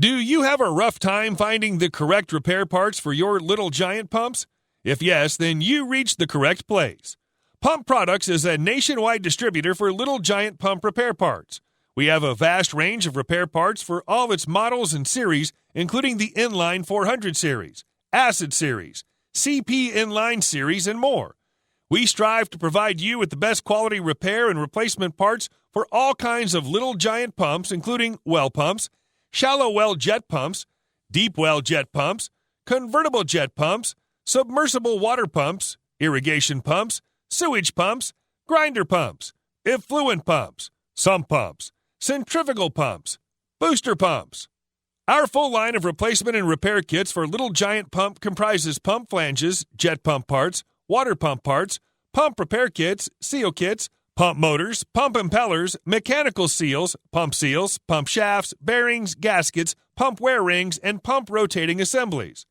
Do you have a rough time finding the correct repair parts for your Little Giant pumps? If yes, then you reached the correct place. Pump Products is a nationwide distributor for Little Giant pump repair parts. We have a vast range of repair parts for all its models and series, including the Inline 400 series, Acid series, CP Inline series, and more. We strive to provide you with the best quality repair and replacement parts for all kinds of Little Giant pumps, including well pumps, shallow well jet pumps, deep well jet pumps, convertible jet pumps, submersible water pumps, irrigation pumps, sewage pumps, grinder pumps, effluent pumps, sump pumps, centrifugal pumps, booster pumps. Our full line of replacement and repair kits for Little Giant pump comprises pump flanges, jet pump parts, water pump parts, pump repair kits, seal kits, pump motors, pump impellers, mechanical seals, pump shafts, bearings, gaskets, pump wear rings, and pump rotating assemblies.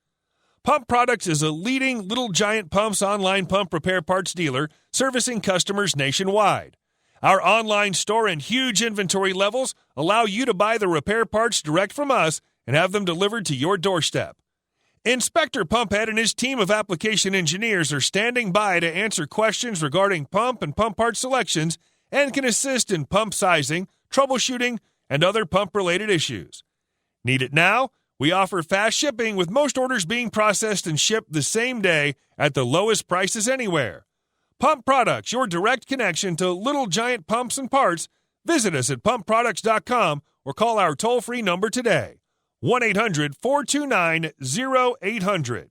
Pump Products is a leading Little Giant Pumps online pump repair parts dealer servicing customers nationwide. Our online store and huge inventory levels allow you to buy the repair parts direct from us and have them delivered to your doorstep. Inspector Pumphead and his team of application engineers are standing by to answer questions regarding pump and pump part selections and can assist in pump sizing, troubleshooting, and other pump-related issues. Need it now? We offer fast shipping, with most orders being processed and shipped the same day at the lowest prices anywhere. Pump Products, your direct connection to Little Giant pumps and parts. Visit us at pumpproducts.com or call our toll-free number today, 1-800-429-0800.